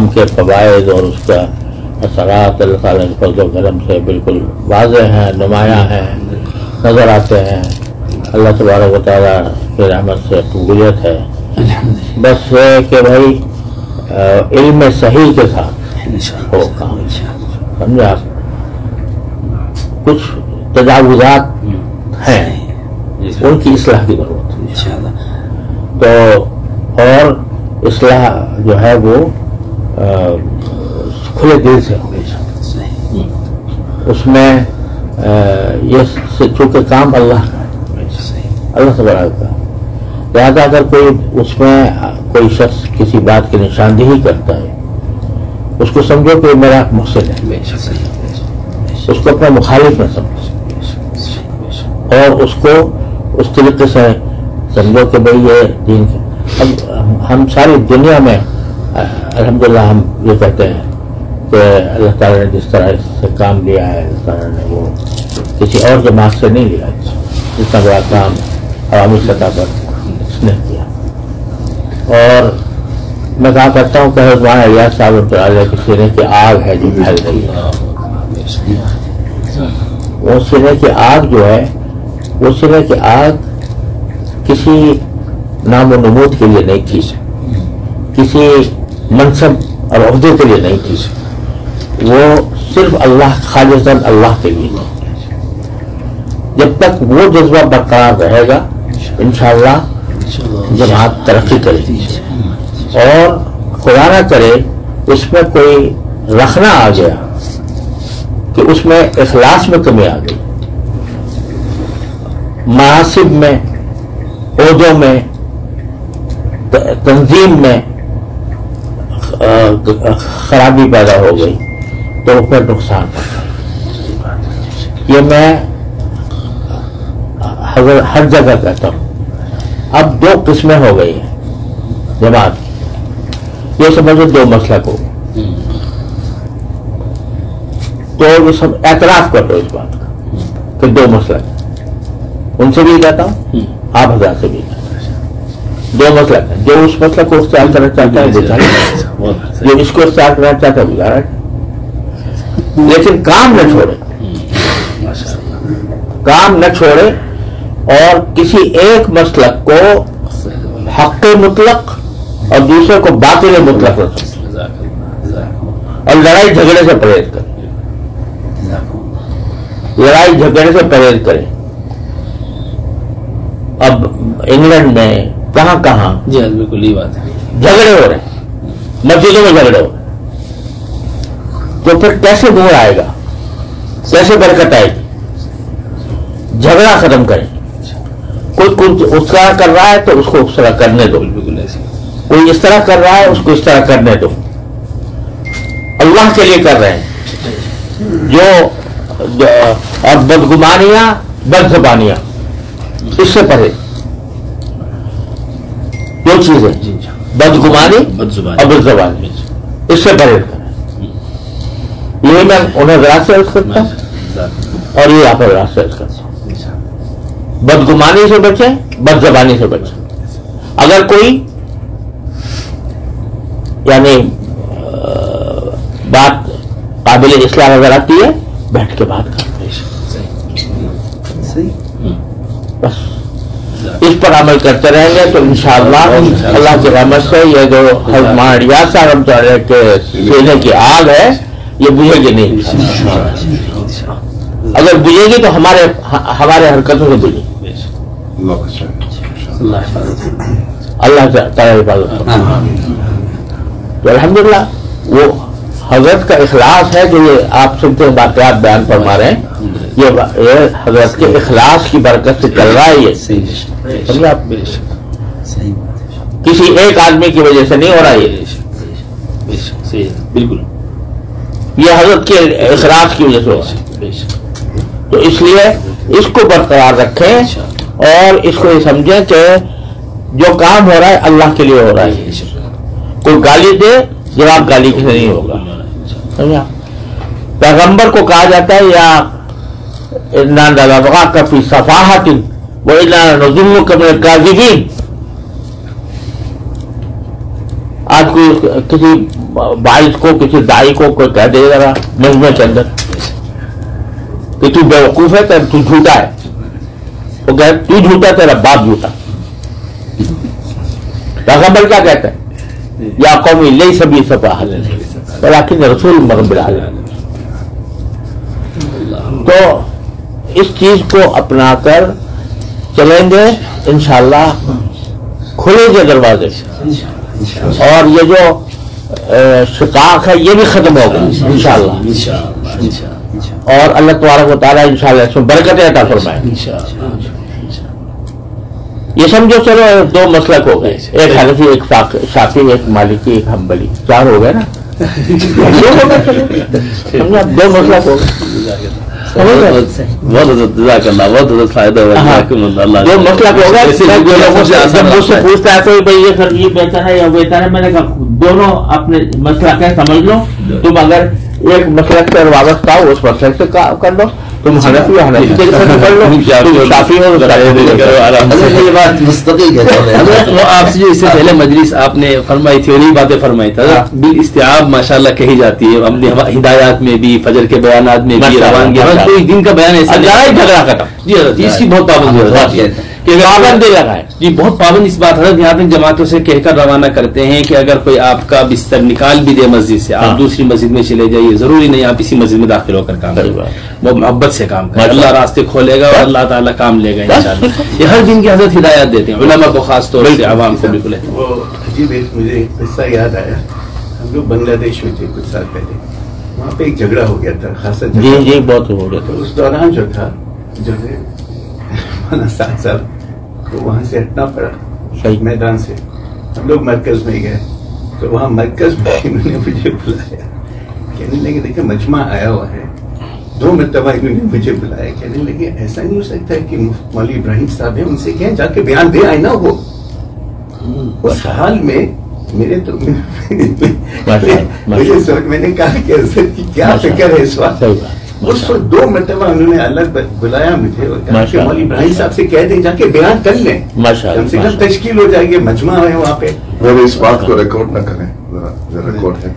کام کے فوائد اور اس کا اثرات اللہ تعالیٰ کے فضل و کرم سے بالکل واضح ہیں، نمایاں ہیں، نظر آتے ہیں. اللہ تبارک و تعالیٰ کی رحمت سے قبولیت ہے. بس یہ کہ بھائی علم صحیح کے ساتھ ہو کام. سمجھا؟ کچھ تجاوزات ہیں ان کی اصلاح کی ضرورت ہے. تو اور اصلاح جو ہے وہ کھلے دل سے ہو. اس میں یہ چونکہ کام اللہ کا ہے، اللہ تبارک کا، لہٰذا اگر کوئی اس میں کوئی شخص کسی بات کی نشاندہی کرتا ہے اس کو سمجھو کہ میرا مقصد ہے، اس کو اپنا مخالف نہ سمجھو اور اس کو اس طریقے سے سمجھو کہ بھئی یہ دین کا. اب ہم ساری دنیا میں الحمدللہ ہم یہ کہتے ہیں کہ اللہ تعالیٰ نے جس طرح اس سے کام لیا ہے، اللہ تعالیٰ نے وہ کسی اور جماعت سے نہیں لیا. جتنا بڑا کام عوامی سطح پر اس نے کیا. اور میں کہا کرتا ہوں کہ حضرت مولانا الیاس صاحب رحمۃ اللہ علیہ کے سینے کی آگ ہے جو پھیل رہی ہے. وہ سینے کی آگ جو ہے، وہ سینے کی آگ کسی نام و نمود کے لیے نہیں تھی، کسی منصب اور عہدے کے لیے نہیں تھی، وہ صرف اللہ، خالصاً اللہ کے لیے. جب تک وہ جذبہ برقرار رہے گا انشاءاللہ جماعت ترقی کرے گی. اور خدا نہ کرے اس میں کوئی رکھنا آ گیا کہ اس میں اخلاص میں کمی آ گئی، مناصب میں، عہدوں میں، تنظیم میں خرابی پیدا ہو گئی تو پھر نقصان ہوگا. یہ میں ہر جگہ کہتا ہوں. اب دو قسمیں ہو گئی ہیں جماعت. یہ سمجھو دو مسلک ہو تو یہ سب اعتراف کر دو اس بات کا کہ دو مسلک. ان سے بھی کہتا ہوں، آپ حضرات سے بھی کہتا ہوں، دو مسلک ہیں. جو اس مسلک کو اختیار کرنا چاہتا ہے وہ جو اس کو اختیار کرنا چاہتا ہے گزارا ہے، لیکن کام نہ چھوڑے، کام نہ چھوڑے اور کسی ایک مسلک کو حق مطلق اور دوسرے کو باطل مطلق رکھے اور لڑائی جھگڑے سے پرہیز کرے. لڑائی جھگڑے سے پرہیز کرے. اب انگلینڈ میں کہاں کہاں جی بالکل یہ بات ہے، جھگڑے ہو رہے ہیں، مسجدوں میں جھگڑے ہو رہے ہیں. تو پھر کیسے نور آئے گا، کیسے برکت آئے گی؟ جھگڑا ختم کریں. کوئی اس طرح کر رہا ہے تو اس کو اس طرح کرنے دو، بالکل ایسے. کوئی اس طرح کر رہا ہے اس کو اس طرح کرنے دو. اللہ کے لیے کر رہے ہیں. جو اور بدگمانیاں، بد زبانیاں، اس سے پرہیز. دو چیزیں، بدگمانی اور بد زبانی، اس سے پرہیز کریں. یہ میں انہیں ذرا سے عرض کرتا ہوں اور یہ آپ ذرا سے عرض کرتا ہوں. بدگمانی سے بچیں، بد زبانی سے بچیں. اگر کوئی یعنی بات قابل اصلاح نظر آتی ہے بیٹھ کے بات کرتے ہیں. بس اس پر عمل کرتے رہیں گے تو انشاءاللہ اللہ کی رحمت سے یہ جو حضرت مولانا الیاس صاحب کے سینے کی آگ ہے یہ بجھے گی نہیں. اگر بجھے گی تو ہمارے حرکتوں سے بجھے. اللہ تعالیٰ حفاظت. تو الحمدللہ وہ حضرت کا اخلاص ہے جو یہ آپ سنتے واقعات بیان فرما رہے ہیں، یہ حضرت کے اخلاص کی برکت سے چل رہا ہے. یہ سمجھے آپ، کسی ایک آدمی کی وجہ سے نہیں ہو رہا. یہ بالکل یہ حضرت کے اخلاص کی وجہ سے ہو رہا ہے. تو اس لیے اس کو برقرار رکھیں اور اس کو یہ سمجھیں کہ جو کام ہو رہا ہے اللہ کے لیے ہو رہا ہے. کوئی گالی دے جواب گالی سے نہیں ہوگا. پیغمبر کو کہا جاتا ہے یا کا فی صفاحت وَإِنَّا نَظُنُّكَ مِنَ الْكَاذِبِينَ. آج کوئی کسی باعث کو کسی دائی کو کوئی کہہ دے ذرا مجمع کے اندر کہ تو بیوقوف ہے تو جھوٹا ہے، وہ کہے تو جھوٹا تیرا باپ جھوٹا. پیغمبر کیا کہتا ہے؟ یا قومی لیس بی سفاہ ولکن رسول رب العالمین. تو اس چیز کو اپنا کر چلیں گے انشاءاللہ کھلے گے دروازے، اور یہ جو شقاق ہے یہ بھی ختم ہوگا انشاءاللہ، اور اللہ تبارک و تعالیٰ انشاءاللہ اس میں برکتیں عطا فرمائے. یہ سمجھو چلو دو مسلک ہو گئے، ایک حنفی، ایک شافعی، ایک مالکی، ایک حنبلی، چار ہو گئے نا. دو مسلک ہو گئے، بہت جزاک اللہ، بہت فائدہ ہوا. دو مسلک ہو گئے. جب مجھ سے پوچھتا ہے تو بھائی یہ بہتر ہے یا بہتر ہے، میں نے کہا دونوں اپنے مسلک ہے سمجھ لو. تم اگر ایک مسلک سے وابستہ ہو اس مسلک سے کر لو، تم حنفی کے پڑھ لو، شافعی ہو. یہ بات مستقل ہے. آپ سے جو اس سے پہلے مجلس آپ نے فرمائی تھی اور یہی باتیں فرمائی تھا بالاستیعاب ماشاءاللہ کہی جاتی ہے. ہم نے ہدایات میں بھی، فجر کے بیانات میں بھی، روانگی کوئی دن کا بیان ایسا نہیں جھگڑا ختم. جی اس کی بہت پابندی ہے پابندی لگائے. جی بہت پابند اس بات حضرت یہاں تک جماعتوں سے کہہ کر روانہ کرتے ہیں کہ اگر کوئی آپ کا بستر نکال بھی دے مسجد سے، آپ دوسری مسجد میں چلے جائیے، ضروری نہیں آپ اسی مسجد میں داخل ہو کر کام کریں، وہ محبت سے کام کریں. اللہ راستے کھولے گا اور اللہ تعالیٰ کام لے گا انشاءاللہ. یہ ہر دن کی حضرت ہدایات دیتے ہیں علماء کو خاص طور سے، عوام کو بالکل. وہ عجیب مجھے قصہ یاد آیا. ہم لوگ بنگلہ دیش میں تھے کچھ سال پہلے، وہاں پہ ایک جھگڑا ہو گیا تھا خاصا. جی بہت ہو گیا تھا. اس دوران جو تھا جو ہے ساتھ صاحب کو وہاں سے ہٹنا پڑا میدان سے. ہم لوگ مرکز میں گئے تو وہاں مرکز میں انہوں نے مجھے بلایا، کہنے لگے دیکھیں مجمع آیا ہوا ہے. 2 مرتبہ انہوں نے مجھے بلایا، کہنے لگے ایسا نہیں ہو سکتا ہے کہ مولوی ابراہیم صاحب ہیں، ان سے کہیں جا کے بیان دے آئے نا. وہ اس حال میں میرے تو میں نے کہا کہ حضرت کی کیا فکر ہے اس وقت. اس وقت 2 مرتبہ انہوں نے الگ بلایا مجھے اور کہا کہ مولوی ابراہیم صاحب سے کہہ دیں جا کے بیان کر لیں، کم سے کم تشکیل ہو جائے گی، مجمع ہے وہاں پہ. وہ اس بات کو ریکارڈ نہ کریں، ریکارڈ ہے